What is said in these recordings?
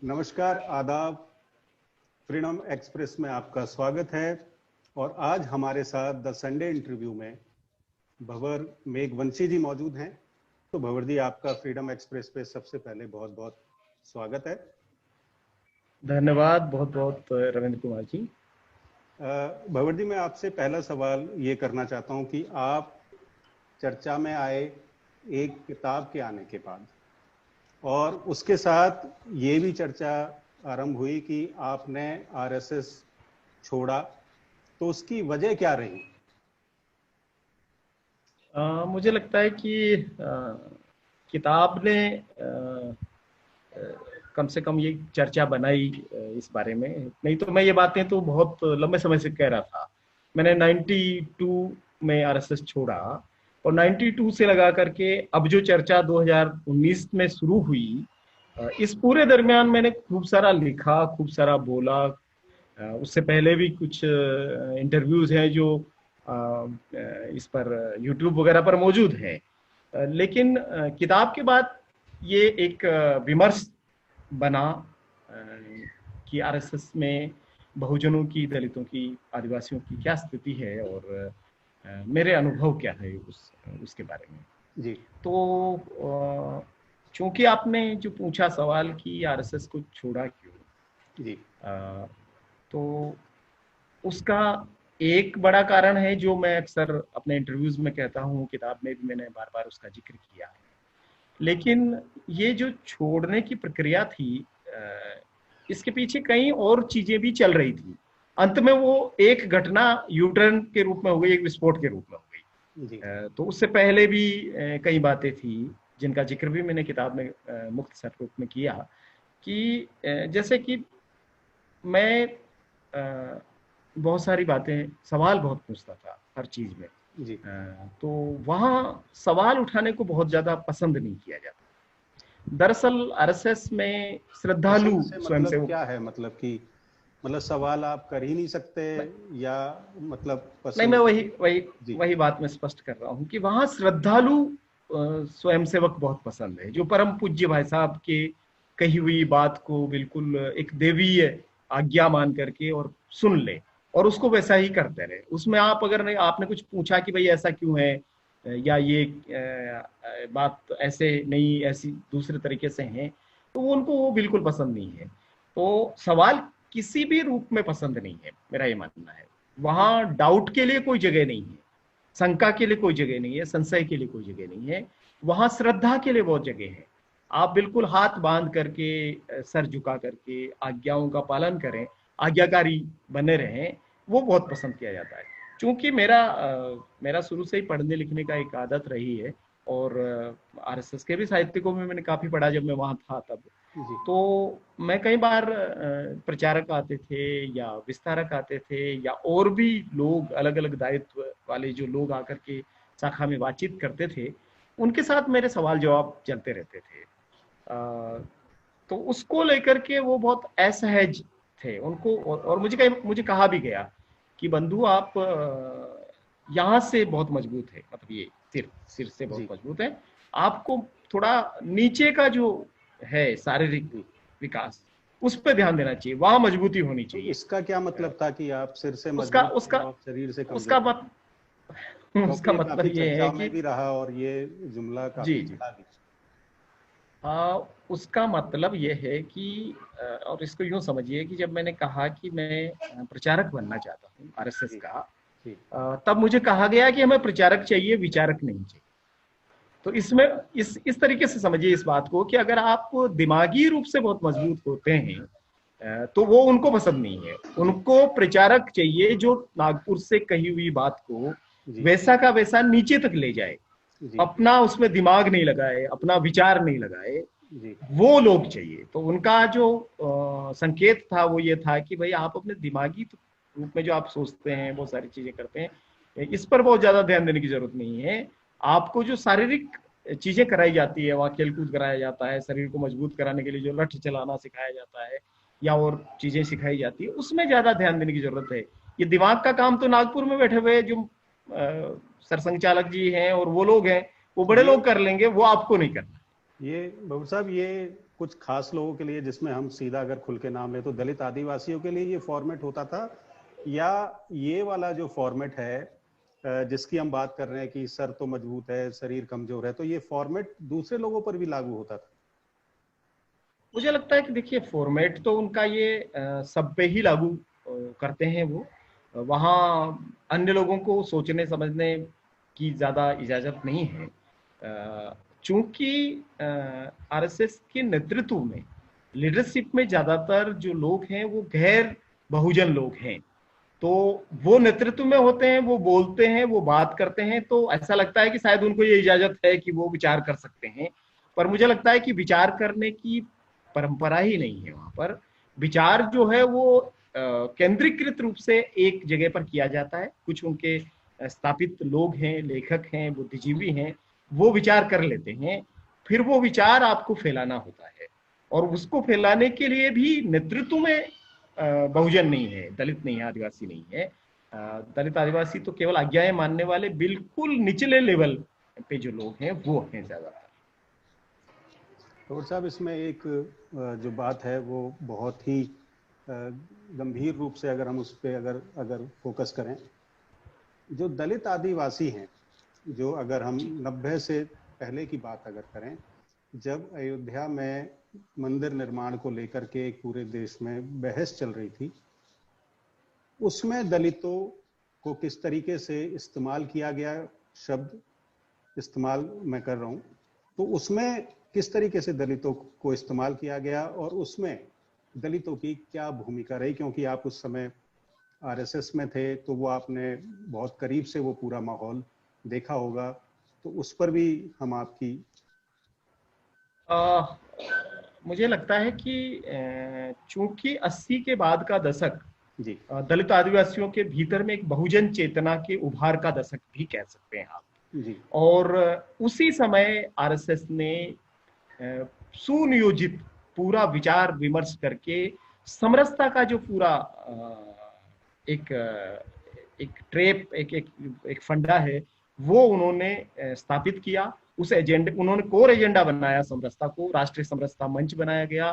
नमस्कार, आदाब। Freedom express में आपका स्वागत है। और आज हमारे साथ द संडे इंटरव्यू में भंवर मेघवंशी जी मौजूद हैं। तो भंवर जी, आपका फ्रीडम एक्सप्रेस पे सबसे पहले बहुत बहुत स्वागत है। धन्यवाद बहुत बहुत रविंद्र कुमार जी। भंवर जी, मैं आपसे पहला सवाल ये करना चाहता हूँ कि आप चर्चा में आए एक किताब के आने के बाद, और उसके साथ ये भी चर्चा आरंभ हुई कि आपने आरएसएस छोड़ा, तो उसकी वजह क्या रही? मुझे लगता है कि किताब ने कम से कम ये चर्चा बनाई इस बारे में। नहीं तो मैं ये बातें तो बहुत लंबे समय से कह रहा था। मैंने 92 में आरएसएस छोड़ा और 92 से लगा करके अब जो चर्चा 2019 में शुरू हुई, इस पूरे दरमियान मैंने खूब सारा लिखा, खूब सारा बोला। उससे पहले भी कुछ इंटरव्यूज हैं जो इस पर यूट्यूब वगैरह पर मौजूद है। लेकिन किताब के बाद ये एक विमर्श बना कि आरएसएस में बहुजनों की, दलितों की, आदिवासियों की क्या स्थिति है और मेरे अनुभव क्या है उसके बारे में। जी। तो चूंकि आपने जो पूछा सवाल कि आरएसएस को छोड़ा क्यों, जी। तो उसका एक बड़ा कारण है जो मैं अक्सर अपने इंटरव्यूज में कहता हूँ, किताब में भी मैंने बार बार उसका जिक्र किया है। लेकिन ये जो छोड़ने की प्रक्रिया थी, इसके पीछे कई और चीजें भी चल रही थी। अंत में वो एक घटना यूटर्न के रूप में हो गई, एक विस्फोट के रूप में हो गई। तो उससे पहले भी कई बातें थी जिनका जिक्र भी मैंने किताब में मुख्तसर रूप में किया कि जैसे कि मैं बहुत सारी बातें, सवाल बहुत पूछता था हर चीज में। जी। तो वहां सवाल उठाने को बहुत ज्यादा पसंद नहीं किया जाता। दरअसल आरएसएस में श्रद्धालु मतलब क्या है, मतलब कि सवाल आप कर ही नहीं सकते, या मतलब नहीं, मैं वही बात मैं स्पष्ट कर रहा हूँ कि वहां श्रद्धालु स्वयंसेवक बहुत पसंद है, जो परम पूज्य भाई साहब के कही हुई बात को बिल्कुल एक देवीय आज्ञा मान करके और सुन ले और उसको वैसा ही करते रहे। उसमें आप अगर नहीं, आपने कुछ पूछा कि भाई ऐसा क्यों है, या ये बात ऐसे नहीं, ऐसी दूसरे तरीके से है, तो उनको वो बिल्कुल पसंद नहीं है। तो सवाल किसी भी रूप में पसंद नहीं है, मेरा ये मानना है। वहां डाउट के लिए कोई जगह नहीं है, शंका के लिए कोई जगह नहीं है, संशय के लिए कोई जगह नहीं है। वहां श्रद्धा के लिए बहुत जगह है। आप बिल्कुल हाथ बांध करके, सर झुका करके आज्ञाओं का पालन करें, आज्ञाकारी बने रहें, वो बहुत पसंद किया जाता है। चूंकि मेरा शुरू से ही पढ़ने लिखने का एक आदत रही है और आरएसएस के भी साहित्यिकों में मैंने काफी पढ़ा जब मैं वहां था तब। तो मैं कई बार प्रचारक आते थे या विस्तारक आते थे या और भी लोग, अलग अलग दायित्व वाले जो लोग आकर के शाखा में बातचीत करते थे, उनके साथ मेरे सवाल जवाब चलते रहते थे। तो उसको लेकर के वो बहुत असहज थे उनको। और मुझे कहा भी गया कि बंधु, आप यहाँ से बहुत मजबूत है, मतलब ये सिर से बहुत मजबूत है, आपको थोड़ा नीचे का जो है शारीरिक विकास, उस पर ध्यान देना चाहिए, वहां मजबूती होनी चाहिए। इसका क्या मतलब था कि आप सिर से मजबूत और शरीर से कमजोर? उसका मतलब ये है कि भी रहा और ये जुमला काफी चला भी। उसका मतलब ये है कि, और इसको यूं समझिए कि जब मैंने कहा कि मैं प्रचारक बनना चाहता हूँ आरएसएस का, तब मुझे कहा गया कि हमें प्रचारक चाहिए, विचारक नहीं चाहिए। तो इसमें इस तरीके से समझिए इस बात को कि अगर आप दिमागी रूप से बहुत मजबूत होते हैं तो वो उनको पसंद नहीं है। उनको प्रचारक चाहिए जो नागपुर से कही हुई बात को वैसा का वैसा नीचे तक ले जाए, अपना उसमें दिमाग नहीं लगाए, अपना विचार नहीं लगाए, वो लोग चाहिए। तो उनका जो संकेत था वो ये था कि भाई आप अपने दिमागी रूप में जो आप सोचते हैं, वो सारी चीजें करते हैं, इस पर बहुत ज्यादा ध्यान देने की जरूरत नहीं है। आपको जो शारीरिक चीजें कराई जाती है, वहाँ खेलकूद कराया जाता है, शरीर को मजबूत कराने के लिए जो लठ चलाना सिखाया जाता है या और चीजें सिखाई जाती है, उसमें ज्यादा ध्यान देने की जरूरत है। ये दिमाग का काम तो नागपुर में बैठे हुए जो सरसंघ चालक जी हैं और वो लोग हैं, वो बड़े लोग कर लेंगे, वो आपको नहीं करना। ये बाबू साहब, ये कुछ खास लोगों के लिए, जिसमें हम सीधा अगर खुल के नाम ले तो दलित आदिवासियों के लिए ये फॉर्मेट होता था, या ये वाला जो फॉर्मेट है जिसकी हम बात कर रहे हैं कि सर तो मजबूत है, शरीर कमजोर है, तो ये फॉर्मेट दूसरे लोगों पर भी लागू होता था? मुझे लगता है कि देखिए, फॉर्मेट तो उनका ये सब पे ही लागू करते हैं वो। वहाँ अन्य लोगों को सोचने समझने की ज़्यादा इजाज़त नहीं है। चूंकि आरएसएस के नेतृत्व में, लीडरशिप में ज़्यादातर जो लोग हैं वो गैर बहुजन लोग हैं, तो वो नेतृत्व में होते हैं, वो बोलते हैं, वो बात करते हैं, तो ऐसा लगता है कि शायद उनको ये इजाज़त है कि वो विचार कर सकते हैं। पर मुझे लगता है कि विचार करने की परंपरा ही नहीं है वहां पर। विचार जो है वो केंद्रीकृत रूप से एक जगह पर किया जाता है। कुछ उनके स्थापित लोग हैं, लेखक हैं, बुद्धिजीवी हैं, वो विचार कर लेते हैं, फिर वो विचार आपको फैलाना होता है, और उसको फैलाने के लिए भी नेतृत्व में बहुजन नहीं है, दलित नहीं है, आदिवासी नहीं है। दलित आदिवासी तो केवल आज्ञाएं मानने वाले बिल्कुल निचले लेवल पे जो लोग हैं वो हैं ज्यादातर। तो साहब, इसमें एक जो बात है वो बहुत ही गंभीर रूप से अगर हम उस पर अगर फोकस करें, जो दलित आदिवासी हैं, जो अगर हम 90 से पहले की बात अगर करें, जब अयोध्या में मंदिर निर्माण को लेकर के एक पूरे देश में बहस चल रही थी, उसमें दलितों को किस तरीके से इस्तेमाल किया गया, शब्द इस्तेमाल मैं कर रहा हूं, तो उसमें किस तरीके से दलितों को इस्तेमाल किया गया और उसमें दलितों की क्या भूमिका रही? क्योंकि आप उस समय आरएसएस में थे, तो वो आपने बहुत करीब से वो पूरा माहौल देखा होगा, तो उस पर भी हम आपकी मुझे लगता है कि चूंकि 80 के बाद का दशक जी दलित आदिवासियों के भीतर में एक बहुजन चेतना के उभार का दशक भी कह सकते हैं आप जी, और उसी समय आरएसएस ने सुनियोजित पूरा विचार विमर्श करके समरसता का जो पूरा एक एक ट्रेप एक एक एक फंडा है वो उन्होंने स्थापित किया। उस एजेंडे उन्होंने कोर एजेंडा बनाया, समरसता को राष्ट्रीय समरसता मंच बनाया गया।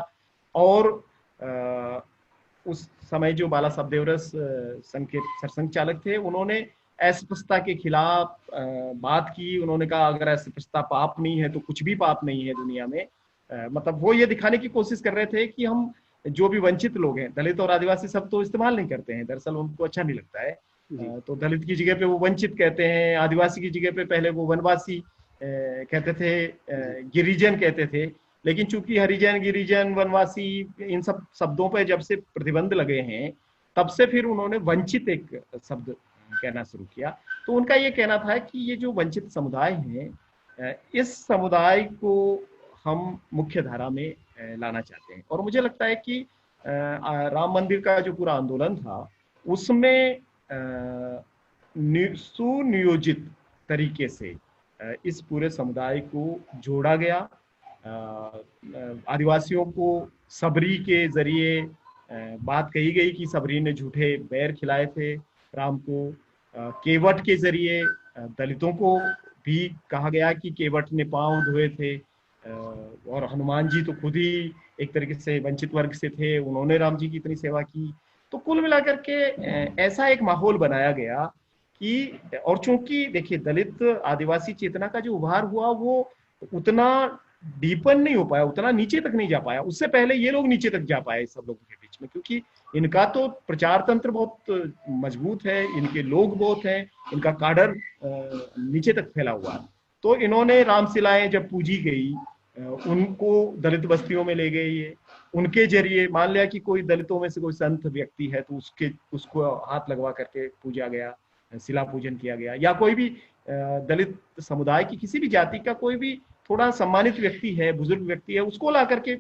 और उस समय जो बाला साहब देवरस संघ के सरसंघ चालक थे, उन्होंने अस्पृश्यता के खिलाफ बात की। उन्होंने कहा अगर अस्पृश्यता पाप नहीं है तो कुछ भी पाप नहीं है दुनिया में। मतलब वो ये दिखाने की कोशिश कर रहे थे कि हम जो भी वंचित लोग हैं, दलित और आदिवासी सब तो इस्तेमाल नहीं करते हैं, दरअसल उनको अच्छा नहीं लगता है। तो दलित की जगह पे वो वंचित कहते हैं, आदिवासी की जगह पे पहले वो वनवासी कहते थे, गिरिजन कहते थे। लेकिन चूंकि हरिजन, गिरिजन, वनवासी इन सब शब्दों पे जब से प्रतिबंध लगे हैं, तब से फिर उन्होंने वंचित एक शब्द कहना शुरू किया। तो उनका ये कहना था कि ये जो वंचित समुदाय है, इस समुदाय को हम मुख्य धारा में लाना चाहते हैं। और मुझे लगता है कि राम मंदिर का जो पूरा आंदोलन था उसमें सुनियोजित तरीके से इस पूरे समुदाय को जोड़ा गया। आदिवासियों को सबरी के जरिए बात कही गई कि सबरी ने झूठे बैर खिलाए थे राम को। केवट के जरिए दलितों को भी कहा गया कि केवट ने पांव धोए थे। और हनुमान जी तो खुद ही एक तरीके से वंचित वर्ग से थे, उन्होंने राम जी की इतनी सेवा की। तो कुल मिलाकर के ऐसा एक माहौल बनाया गया कि, और चूंकि देखिए दलित आदिवासी चेतना का जो उभार हुआ वो उतना डीपन नहीं हो पाया, उतना नीचे तक नहीं जा पाया। उससे पहले ये लोग नीचे तक जा पाए सब लोगों के बीच में, क्योंकि इनका तो प्रचार तंत्र बहुत मजबूत है, इनके लोग बहुत हैं, इनका काडर नीचे तक फैला हुआ है। तो इन्होंने रामशिलाएं जब पूजी गई, उनको दलित बस्तियों में ले गए। ये उनके जरिए मान लिया कि कोई दलितों में से कोई संत व्यक्ति है तो उसको हाथ लगवा करके पूजा गया, शिला पूजन किया गया। या कोई भी दलित समुदाय की किसी भी जाति का कोई भी थोड़ा सम्मानित व्यक्ति है, बुजुर्ग व्यक्ति है, उसको ला करके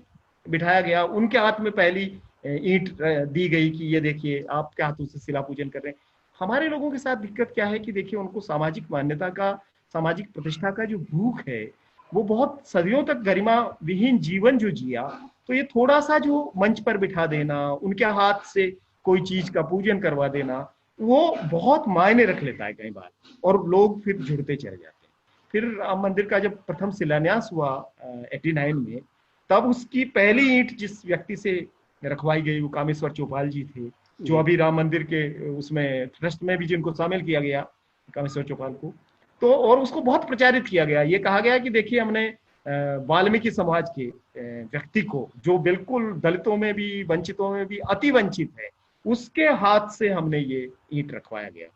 बिठाया गया। उनके हाथ में पहली ईंट दी गई कि ये देखिए आपके हाथों से शिला पूजन कर रहे हैं। हमारे लोगों के साथ दिक्कत क्या है कि देखिए उनको सामाजिक मान्यता का, सामाजिक प्रतिष्ठा का जो भूख है, वो बहुत सदियों तक गरिमा विहीन जीवन जो जिया, तो ये थोड़ा सा जो मंच पर बिठा देना, उनके हाथ से कोई चीज का पूजन करवा देना, वो बहुत मायने रख लेता है कई बार, और लोग फिर जुड़ते चले जाते हैं। फिर राम मंदिर का जब प्रथम शिलान्यास हुआ 89 में, तब उसकी पहली ईंट जिस व्यक्ति से रखवाई गई वो कामेश्वर चौपाल जी थे, जो अभी राम मंदिर के उसमें ट्रस्ट में भी जिनको शामिल किया गया, कामेश्वर चौपाल को। तो और उसको बहुत प्रचारित किया गया, ये कहा गया कि देखिए हमने वाल्मीकि समाज के व्यक्ति को, जो बिल्कुल दलितों में भी वंचितों में भी अति वंचित है, उसके हाथ से हमने ये ईंट रखवाया गया।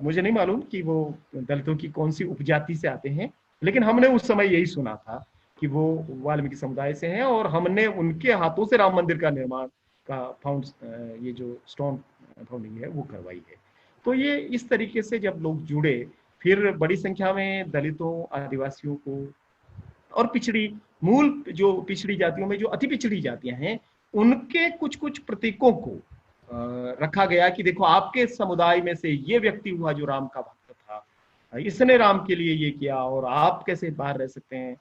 मुझे नहीं मालूम कि वो दलितों की कौन सी उपजाति से आते हैं, लेकिन हमने उस समय यही सुना था कि वो वाल्मीकि समुदाय से हैं, और हमने उनके हाथों से राम मंदिर का निर्माण का ये जो स्टोन फाउंडिंग है वो करवाई है। तो ये इस तरीके से जब लोग जुड़े, फिर बड़ी संख्या में दलितों, आदिवासियों को और पिछड़ी, मूल जो पिछड़ी जातियों में जो अति पिछड़ी जातियां हैं, उनके कुछ कुछ प्रतीकों को रखा गया कि देखो आपके समुदाय में से ये व्यक्ति हुआ जो राम का भक्त था, इसने राम के लिए ये किया, और आप कैसे बाहर रह सकते हैं।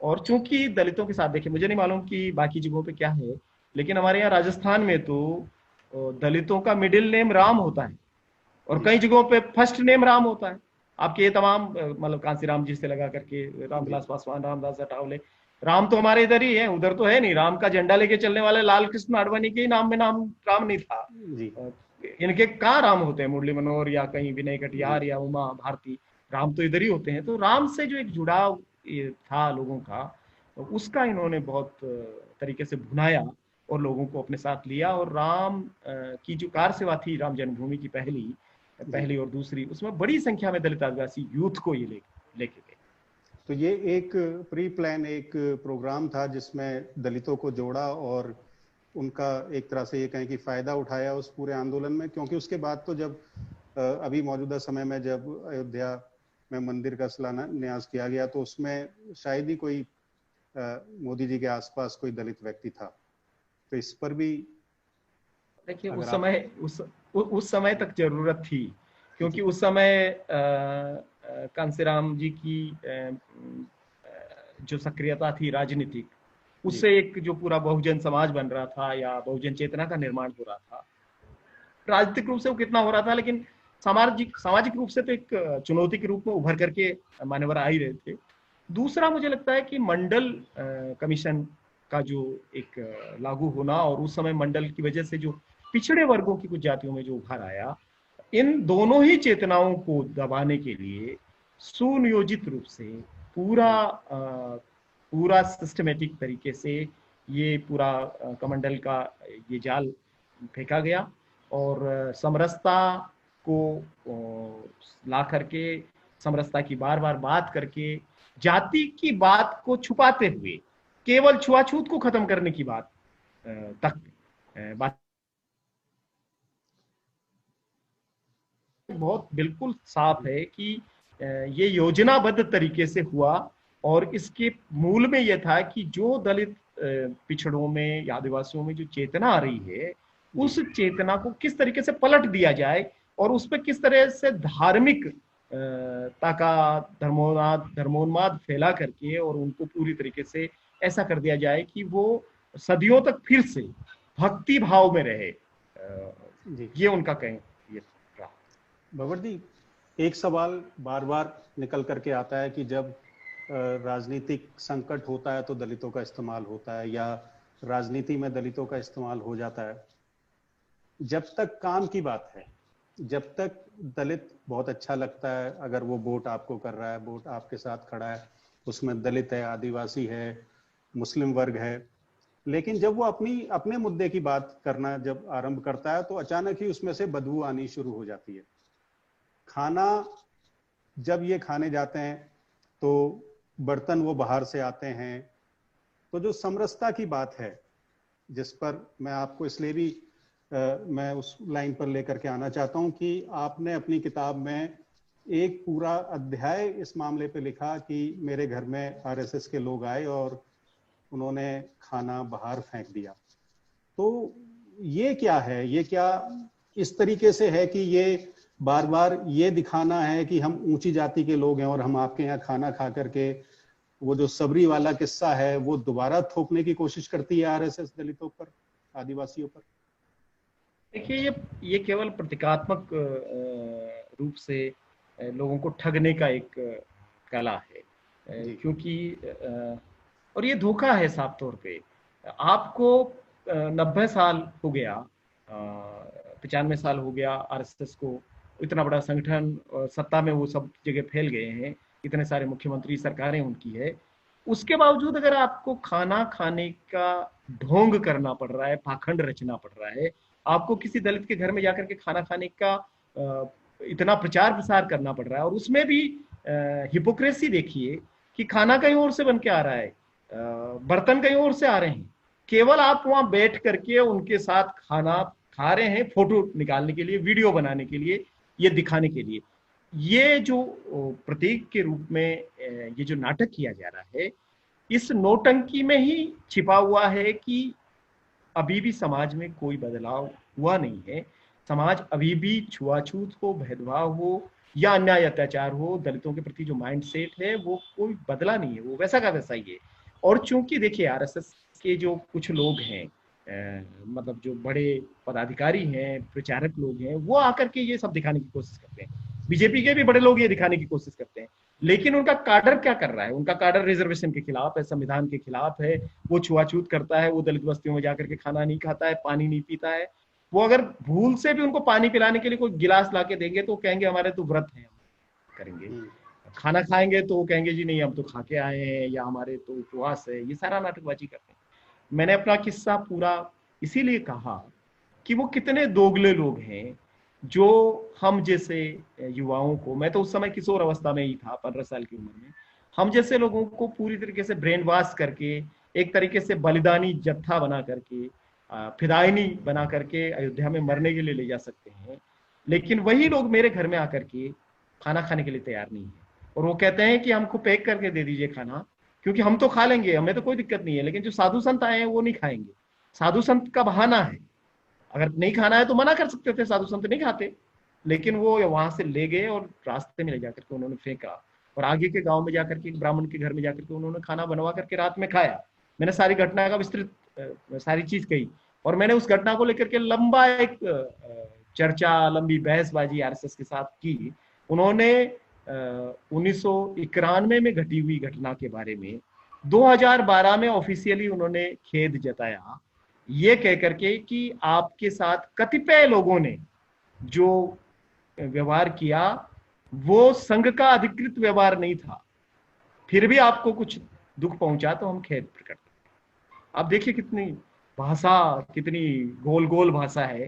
और चूंकि दलितों के साथ, देखिए मुझे नहीं मालूम कि बाकी जगहों पे क्या है, लेकिन हमारे यहाँ राजस्थान में तो दलितों का मिडिल नेम राम होता है, और कई जगहों पे फर्स्ट नेम राम होता है। आपके ये तमाम मतलब कांसी राम जी से लगा करके रामविलास पासवान, रामदास अठावले, राम तो हमारे इधर ही है, उधर तो है नहीं। राम का झंडा लेके चलने वाले लाल कृष्ण आडवाणी के नाम में नाम राम नहीं था जी। इनके कहाँ राम होते हैं, मुरली मनोहर या कहीं विनय कटियार या उमा भारती, राम तो इधर ही होते हैं। तो राम से जो एक जुड़ाव था लोगों का, उसका इन्होंने बहुत तरीके से भुनाया और लोगों को अपने साथ लिया। और राम की जो कार सेवा थी राम जन्मभूमि की पहली और दूसरी, उसमें बड़ी संख्या में दलित आदिवासी यूथ को ये लेके गए। तो ये एक प्री प्लान एक प्रोग्राम था जिसमें दलितों को जोड़ा और उनका एक तरह से ये कहें कि फायदा उठाया उस पूरे आंदोलन में। क्योंकि उसके बाद तो जब अभी मौजूदा समय में जब अयोध्या में मंदिर का शिलान्यास किया गया, तो उसमें शायद ही कोई मोदी जी के आसपास कोई दलित व्यक्ति था। तो इस पर भी देखिए उस समय तक जरूरत थी, क्योंकि उस समय कांसीराम जी की जो सक्रियता थी राजनीतिक, उससे एक जो पूरा बहुजन समाज बन रहा था या बहुजन चेतना का निर्माण हो रहा था, राजनीतिक रूप से वो कितना हो रहा था, लेकिन सामाजिक रूप से तो एक चुनौती के रूप में उभर करके मान्यवर आ ही रहे थे। दूसरा मुझे लगता है कि मंडल कमीशन का जो एक लागू होना, और उस समय मंडल की वजह से जो पिछड़े वर्गों की कुछ जातियों में जो उभर आया, इन दोनों ही चेतनाओं को दबाने के लिए सुनियोजित रूप से पूरा सिस्टमेटिक तरीके से ये पूरा कमंडल का ये जाल फेंका गया, और समरसता को ला करके, समरसता की बार बार बात करके, जाति की बात को छुपाते हुए केवल छुआछूत को खत्म करने की बात तक बात बहुत बिल्कुल साफ है कि ये योजनाबद्ध तरीके से हुआ। और इसके मूल में यह था कि जो दलित पिछड़ों में या आदिवासियों में जो चेतना आ रही है, उस चेतना को किस तरीके से पलट दिया जाए, और उस पर किस तरह से धार्मिक ताका धर्मोन्माद फैला करके और उनको पूरी तरीके से ऐसा कर दिया जाए कि वो सदियों तक फिर से भक्ति भाव में रहे। ये उनका कहें ये रहा। भगवत जी, एक सवाल बार बार निकल करके आता है कि जब राजनीतिक संकट होता है तो दलितों का इस्तेमाल होता है, या राजनीति में दलितों का इस्तेमाल हो जाता है। जब तक काम की बात है, जब तक दलित बहुत अच्छा लगता है, अगर वो वोट आपको कर रहा है, वोट आपके साथ खड़ा है, उसमें दलित है, आदिवासी है, मुस्लिम वर्ग है, लेकिन जब वो अपने मुद्दे की बात करना जब आरंभ करता है तो अचानक ही उसमें से बदबू आनी शुरू हो जाती है। खाना जब ये खाने जाते हैं तो बर्तन वो बाहर से आते हैं। तो जो समरसता की बात है, जिस पर मैं आपको इसलिए भी मैं उस लाइन पर लेकर के आना चाहता हूं कि आपने अपनी किताब में एक पूरा अध्याय इस मामले पे लिखा कि मेरे घर में आरएसएस के लोग आए और उन्होंने खाना बाहर फेंक दिया। तो ये क्या है? ये क्या इस तरीके से है कि ये बार बार ये दिखाना है कि हम ऊंची जाति के लोग हैं और हम आपके यहाँ खाना खा करके, वो जो सबरी वाला किस्सा है वो दोबारा थोपने की कोशिश करती है आरएसएस दलितों पर, आदिवासियों पर? देखिए ये केवल प्रतीकात्मक रूप से लोगों को ठगने का एक कला है, क्योंकि और ये धोखा है साफ तौर पे। आपको 90 साल हो गया, 95 साल हो गया आरएसएस को, इतना बड़ा संगठन, सत्ता में वो सब जगह फैल गए हैं, इतने सारे मुख्यमंत्री सरकारें उनकी है, उसके बावजूद अगर आपको खाना खाने का ढोंग करना पड़ रहा है, पाखंड रचना पड़ रहा है, आपको किसी दलित के घर में जाकर के खाना खाने का इतना प्रचार प्रसार करना पड़ रहा है, और उसमें भी हिपोक्रेसी देखिए कि खाना कहीं और से बन के आ रहा है, बर्तन कहीं और से आ रहे हैं, केवल आप वहां बैठ करके उनके साथ खाना खा रहे हैं फोटो निकालने के लिए, वीडियो बनाने के लिए, ये दिखाने के लिए। ये जो प्रतीक के रूप में ये जो नाटक किया जा रहा है, इस नौटंकी में ही छिपा हुआ है कि अभी भी समाज में कोई बदलाव हुआ नहीं है। समाज अभी भी छुआछूत हो, भेदभाव हो या अन्याय अत्याचार हो, दलितों के प्रति जो माइंड सेट है वो कोई बदला नहीं है, वो वैसा का वैसा ही है। और चूंकि देखिए आरएसएस के जो कुछ लोग हैं, मतलब जो बड़े पदाधिकारी हैं, प्रचारक लोग हैं, वो आकर के ये सब दिखाने की कोशिश करते हैं। बीजेपी के भी बड़े लोग ये दिखाने की कोशिश करते हैं, लेकिन उनका काडर क्या कर रहा है? उनका काडर रिजर्वेशन के खिलाफ है, संविधान के खिलाफ है, वो छुआछूत करता है, वो दलित बस्तियों में जाकर के खाना नहीं खाता है, पानी नहीं पीता है। वो अगर भूल से भी उनको पानी पिलाने के लिए कोई गिलास ला के देंगे तो कहेंगे हमारे तो व्रत है, हम करेंगे। खाना खाएंगे तो वो कहेंगे जी नहीं हम तो खा के आए हैं, या हमारे तो उपवास है। ये सारा नाटकबाजी करते हैं। मैंने अपना किस्सा पूरा इसीलिए कहा कि वो कितने दोगले लोग हैं, जो हम जैसे युवाओं को, मैं तो उस समय किशोर अवस्था में ही था, 15 साल की उम्र में, हम जैसे लोगों को पूरी तरीके से ब्रेन वॉश करके, एक तरीके से बलिदानी जत्था बना करके, फिदायनी बना करके अयोध्या में मरने के लिए ले जा सकते हैं। लेकिन वही लोग मेरे घर में आकर के खाना खाने के लिए तैयार नहीं है, और वो कहते हैं कि हमको पैक करके दे दीजिए खाना, क्योंकि हम तो खा लेंगे, हमें तो कोई दिक्कत नहीं है, लेकिन जो साधु संत आए हैं वो नहीं खाएंगे। साधु संत का बहाना है, अगर नहीं खाना है तो मना कर सकते थे, साधु संत नहीं खाते, लेकिन वो वहां से ले गए और रास्ते में ले जाकर के उन्होंने फेंका, और आगे के गांव में जाकर के ब्राह्मण के घर में जाकर के उन्होंने खाना बनवा करके रात में खाया। मैंने सारी घटना का विस्तृत सारी चीज कही, और मैंने उस घटना को लेकर के लंबा एक चर्चा, लंबी बहसबाजी आरएसएस के साथ की। उन्होंने 1991 में घटी हुई घटना के बारे में 2012 में ऑफिशियली उन्होंने खेद जताया, ये कह करके कि आपके साथ कतिपय लोगों ने जो व्यवहार किया वो संघ का अधिकृत व्यवहार नहीं था, फिर भी आपको कुछ दुख पहुंचा तो हम खेद प्रकट करते हैं। आप देखिए कितनी भाषा, कितनी गोल गोल भाषा है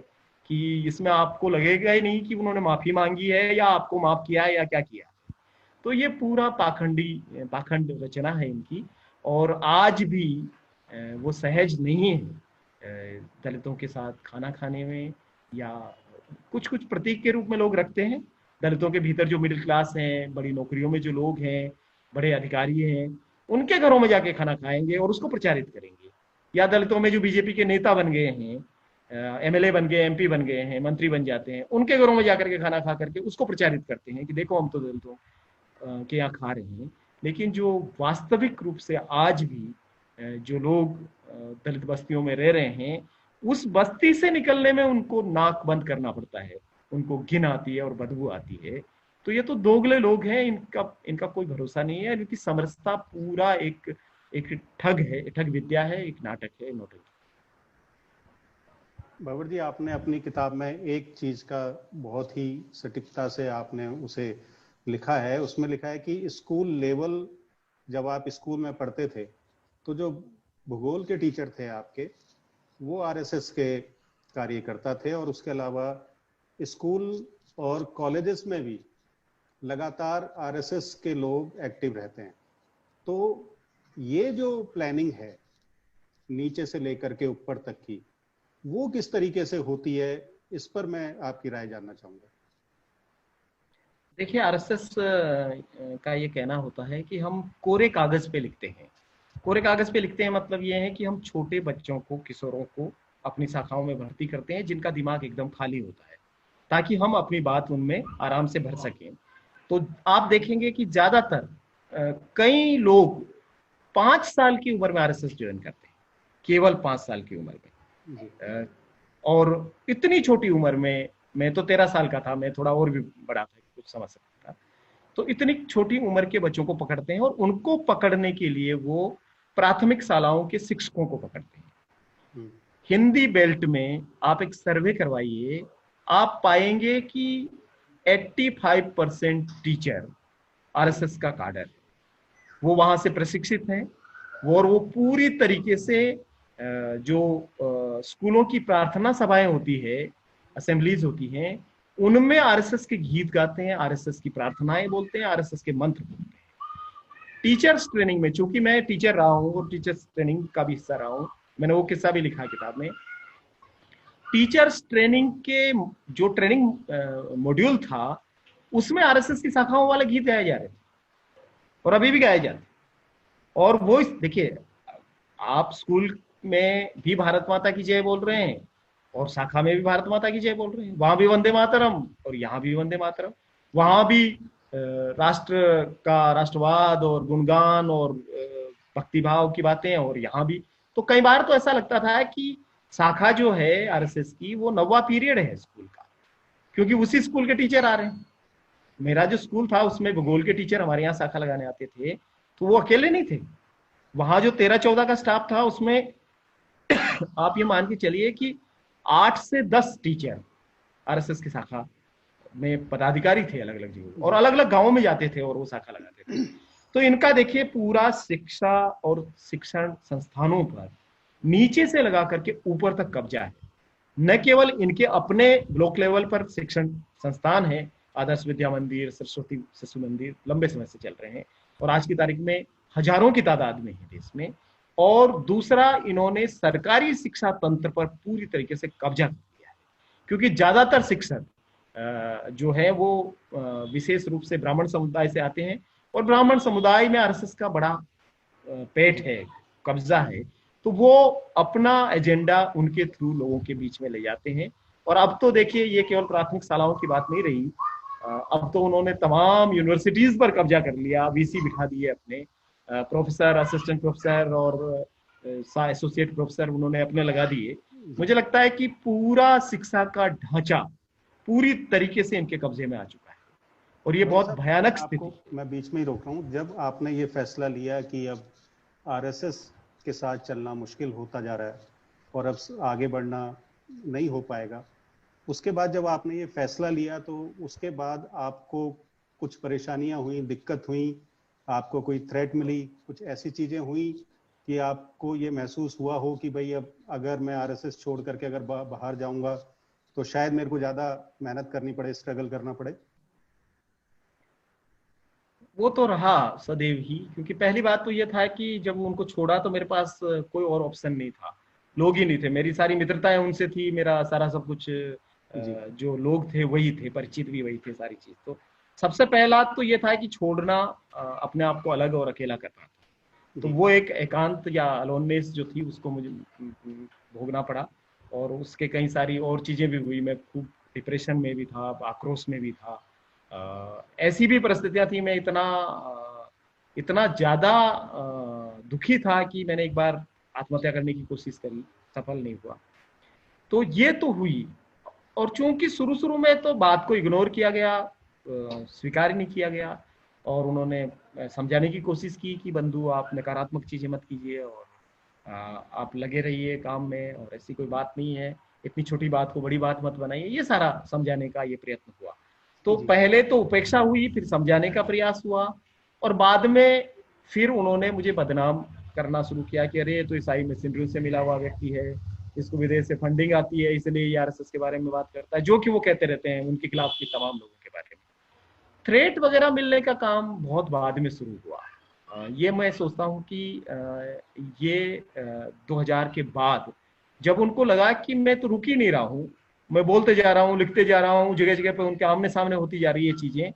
कि इसमें आपको लगेगा ही नहीं कि उन्होंने माफी मांगी है या आपको माफ किया है या क्या किया। तो ये पूरा पाखंड रचना है इनकी, और आज भी वो सहज नहीं है दलितों के साथ खाना खाने में, या कुछ कुछ प्रतीक के रूप में लोग रखते हैं। दलितों के भीतर जो मिडिल क्लास हैं, बड़ी नौकरियों में जो लोग हैं, बड़े अधिकारी हैं, उनके घरों में जाके खाना खाएंगे और उसको प्रचारित करेंगे। या दलितों में जो बीजेपी के नेता बन गए हैं, एमएलए बन गए, एमपी बन गए हैं, मंत्री बन जाते हैं, उनके घरों में जाकर के खाना खा करके उसको प्रचारित करते हैं कि देखो हम तो दलितों के यहाँ खा रहे हैं। लेकिन जो वास्तविक रूप से आज भी जो लोग दलित बस्तियों में रह रहे हैं, उस बस्ती से निकलने में उनको नाक बंद करना पड़ता है, उनको घिन आती है और बदबू आती है। तो ये तो दोगले लोग हैं, इनका कोई भरोसा नहीं है। इनकी समरसता पूरा एक ठग है, ठग विद्या है, एक नाटक है, नौटंकी। बाबर जी, आपने अपनी किताब में एक चीज का बहुत ही सटीकता से आपने उसे लिखा है। उसमें लिखा है कि स्कूल लेवल, जब आप स्कूल में पढ़ते थे तो जो भूगोल के टीचर थे आपके, वो आरएसएस के कार्यकर्ता थे, और उसके अलावा स्कूल और कॉलेजेस में भी लगातार आरएसएस के लोग एक्टिव रहते हैं। तो ये जो प्लानिंग है नीचे से लेकर के ऊपर तक की, वो किस तरीके से होती है, इस पर मैं आपकी राय जानना चाहूंगा। देखिए, आरएसएस का ये कहना होता है कि हम कोरे कागज पे लिखते हैं। कोरे कागज पे लिखते हैं मतलब ये है कि हम छोटे बच्चों को, किशोरों को अपनी शाखाओं में भर्ती करते हैं जिनका दिमाग एकदम खाली होता है, ताकि हम अपनी बात उनमें आराम से भर सकें। तो आप देखेंगे कि ज्यादातर कई लोग 5 साल की उम्र में आरएसएस ज्वाइन करते हैं, केवल 5 साल की उम्र में। और इतनी छोटी उम्र में, मैं तो 13 साल का था, मैं थोड़ा और भी बड़ा था, कुछ समझ सकता था। तो इतनी छोटी उम्र के बच्चों को पकड़ते हैं और उनको पकड़ने के लिए वो प्राथमिक शालाओं के शिक्षकों को पकड़ते हैं। हिंदी बेल्ट में आप एक सर्वे करवाइए, आप पाएंगे कि 85% टीचर आरएसएस का काडर, वो वहां से प्रशिक्षित हैं और वो पूरी तरीके से जो स्कूलों की प्रार्थना सभाएं होती है, असेंबलीज होती हैं, उनमें आरएसएस के गीत गाते हैं, आरएसएस की प्रार्थनाएं बोलते हैं, आरएसएस के मंत्र बोलते हैं। टीचर्स ट्रेनिंग में, चूंकि मैं टीचर रहा हूं और टीचर्स ट्रेनिंग का भी हिस्सा रहा हूं, मैंने वो किस्सा भी लिखा किताब में। टीचर्स ट्रेनिंग के जो ट्रेनिंग मॉड्यूल था, उसमें आरएसएस की शाखाओं वाले गीत गाए जा रहे थे और अभी भी गाए जाते। और वो देखिए, आप स्कूल में भी भारत माता की जय बोल रहे हैं और शाखा में भी भारत माता की जय बोल रहे हैं, वहां भी वंदे मातरम और यहाँ भी वंदे मातरम, वहां भी राष्ट्र का राष्ट्रवाद और गुणगान और भक्तिभाव की बातें, और यहाँ भी। तो कई बार तो ऐसा लगता था कि शाखा जो है आरएसएस की, वो 9वां पीरियड है स्कूल का, क्योंकि उसी स्कूल के टीचर आ रहे हैं। मेरा जो स्कूल था उसमें भूगोल के टीचर हमारे यहाँ शाखा लगाने आते थे, तो वो अकेले नहीं थे, वहां जो 13-14 का स्टाफ था उसमें आप ये मान के चलिए कि 8 से 10 टीचर आरएसएस की शाखा में पदाधिकारी थे अलग अलग जगह, और अलग अलग गांवों में जाते थे और वो शाखा लगाते थे। तो इनका देखिए पूरा शिक्षा और शिक्षण संस्थानों पर नीचे से लगा करके ऊपर तक कब्जा है। न केवल इनके अपने ब्लॉक लेवल पर शिक्षण संस्थान है, आदर्श विद्या मंदिर, सरस्वती शिशु मंदिर लंबे समय से चल रहे हैं और आज की तारीख में हजारों की तादाद में है देश में। और दूसरा, इन्होंने सरकारी शिक्षा तंत्र पर पूरी तरीके से कब्जा कर लिया है, क्योंकि ज्यादातर शिक्षक जो है वो विशेष रूप से ब्राह्मण समुदाय से आते हैं और ब्राह्मण समुदाय में आरएसएस का बड़ा पेट है, कब्जा है। तो वो अपना एजेंडा उनके थ्रू लोगों के बीच में ले जाते हैं। और अब तो देखिए, ये केवल प्राथमिक शालाओं की बात नहीं रही, अब तो उन्होंने तमाम यूनिवर्सिटीज पर कब्जा कर लिया, वीसी बिठा दिए अपने, प्रोफेसर, असिस्टेंट प्रोफेसर और एसोसिएट प्रोफेसर उन्होंने अपने लगा दिए। मुझे लगता है कि पूरा शिक्षा का ढांचा पूरी तरीके से इनके कब्जे में आ चुका है और ये बहुत भयानक स्थिति। मैं बीच में ही रोक रहा हूँ, जब आपने ये फैसला लिया कि अब आरएसएस के साथ चलना मुश्किल होता जा रहा है और अब आगे बढ़ना नहीं हो पाएगा, उसके बाद जब आपने ये फैसला लिया तो उसके बाद आपको कुछ परेशानियां हुई, दिक्कत हुई, आपको कोई थ्रेट मिली, कुछ ऐसी चीजें हुई कि आपको ये महसूस हुआ हो कि भाई अब अगर मैं आरएसएस छोड़ करके अगर बाहर जाऊंगा तो शायद मेरे को ज्यादा मेहनत करनी पड़े, स्ट्रगल करना पड़े? वो तो रहा सदैव ही, क्योंकि पहली बात तो ये था कि जब उनको छोड़ा तो मेरे पास कोई और ऑप्शन नहीं था, लोग ही नहीं थे, मेरी सारी मित्रताएं उनसे थी, मेरा सारा सब कुछ, जो लोग थे वही थे, परिचित भी वही थे, सारी चीज। तो सबसे पहला तो ये था कि छोड़ना अपने आप को अलग और अकेला करना था। तो वो एक एकांत या अलोननेस जो थी उसको मुझे भोगना पड़ा और उसके कई सारी और चीजें भी हुई। मैं खूब डिप्रेशन में भी था, आक्रोश में भी था, ऐसी भी परिस्थितियां थी। मैं इतना ज्यादा दुखी था कि मैंने एक बार आत्महत्या करने की कोशिश करी, सफल नहीं हुआ। तो ये तो हुई, और चूंकि शुरू में तो बात को इग्नोर किया गया, स्वीकार नहीं किया गया, और उन्होंने समझाने की कोशिश की कि बंधु आप नकारात्मक चीजें मत कीजिए और आप लगे रहिए काम में, और ऐसी कोई बात नहीं है, इतनी छोटी बात को बड़ी बात मत बनाइए, ये सारा समझाने का ये प्रयत्न हुआ। तो पहले तो उपेक्षा हुई, फिर समझाने का प्रयास हुआ, और बाद में फिर उन्होंने मुझे बदनाम करना शुरू किया कि अरे ये तो ईसाई मिशनरी से मिला हुआ व्यक्ति है, इसको विदेश से फंडिंग आती है, इसलिए आरएसएस के बारे में बात करता है, जो कि वो कहते रहते हैं उनके खिलाफ की तमाम लोगों के बारे में। थ्रेट वगैरह मिलने का काम बहुत बाद में शुरू हुआ। ये मैं सोचता हूँ कि ये 2000 के बाद जब उनको लगा कि मैं तो रुक ही नहीं रहा हूँ, मैं बोलते जा रहा हूँ, लिखते जा रहा हूँ, जगह जगह पे उनके आमने सामने होती जा रही है चीजें,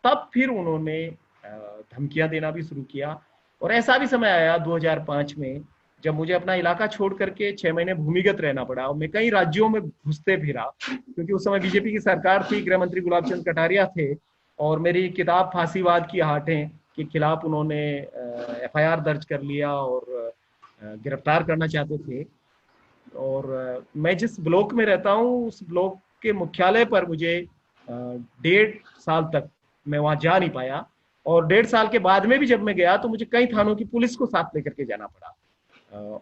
तब फिर उन्होंने धमकियां देना भी शुरू किया। और ऐसा भी समय आया 2005 में जब मुझे अपना इलाका छोड़ करके 6 महीने भूमिगत रहना पड़ा और मैं कई राज्यों में घुसते फिरा, क्योंकि उस समय बीजेपी की सरकार थी, गृह मंत्री गुलाब चंद कटारिया थे, और मेरी किताब फांसीवाद की आहटें के खिलाफ उन्होंने एफआईआर दर्ज कर लिया और गिरफ्तार करना चाहते थे। और मैं जिस ब्लॉक में रहता हूँ उस ब्लॉक के मुख्यालय पर मुझे 1.5 साल तक मैं वहां जा नहीं पाया। और 1.5 साल के बाद में भी जब मैं गया तो मुझे कई थानों की पुलिस को साथ लेकर के जाना पड़ा।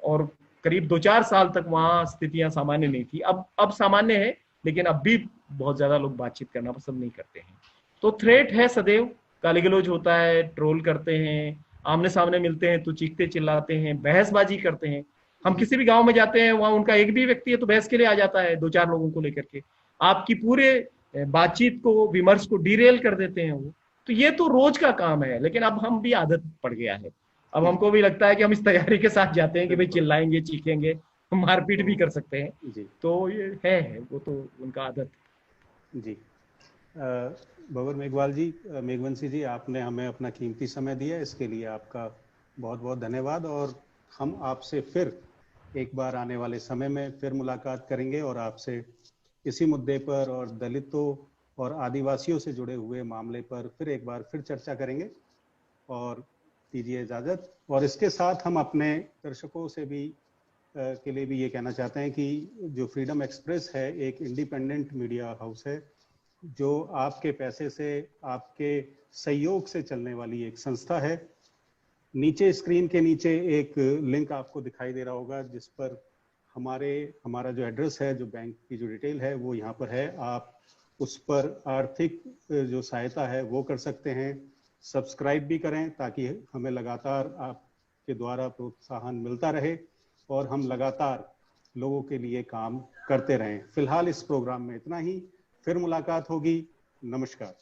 और करीब 2-4 साल तक वहां स्थितियां सामान्य नहीं थी। अब सामान्य है, लेकिन अब भी बहुत ज्यादा लोग बातचीत करना पसंद नहीं करते हैं। तो थ्रेट है सदैव, गाली गलौज होता है, ट्रोल करते हैं, आमने सामने मिलते हैं तो चीखते चिल्लाते हैं, बहसबाजी करते हैं। हम किसी भी गांव में जाते हैं, वहां उनका एक भी व्यक्ति है तो बहस के लिए आ जाता है 2-4 लोगों को लेकर के, आपकी पूरे बातचीत को, विमर्श को डिरेल कर देते हैं वो। तो ये तो रोज का काम है, लेकिन अब हम भी आदत पड़ गया है। अब हमको भी लगता है कि हम इस तैयारी के साथ जाते हैं कि भाई चिल्लाएंगे, चीखेंगे, मारपीट भी कर सकते हैं। तो ये है, वो तो उनका आदत जी। भंवर मेघवाल जी, मेघवंशी जी, आपने हमें अपना कीमती समय दिया, इसके लिए आपका बहुत बहुत धन्यवाद। और हम आपसे फिर एक बार आने वाले समय में फिर मुलाकात करेंगे और आपसे इसी मुद्दे पर और दलितों और आदिवासियों से जुड़े हुए मामले पर फिर एक बार फिर चर्चा करेंगे। और दीजिए इजाज़त। और इसके साथ हम अपने दर्शकों से भी के लिए भी ये कहना चाहते हैं कि जो फ्रीडम एक्सप्रेस है एक इंडिपेंडेंट मीडिया हाउस है, जो आपके पैसे से, आपके सहयोग से चलने वाली एक संस्था है। नीचे स्क्रीन के नीचे एक लिंक आपको दिखाई दे रहा होगा जिस पर हमारा जो एड्रेस है, जो बैंक की जो डिटेल है वो यहाँ पर है। आप उस पर आर्थिक जो सहायता है वो कर सकते हैं। सब्सक्राइब भी करें ताकि हमें लगातार आपके द्वारा प्रोत्साहन मिलता रहे और हम लगातार लोगों के लिए काम करते रहें। फिलहाल इस प्रोग्राम में इतना ही, फिर मुलाकात होगी। नमस्कार।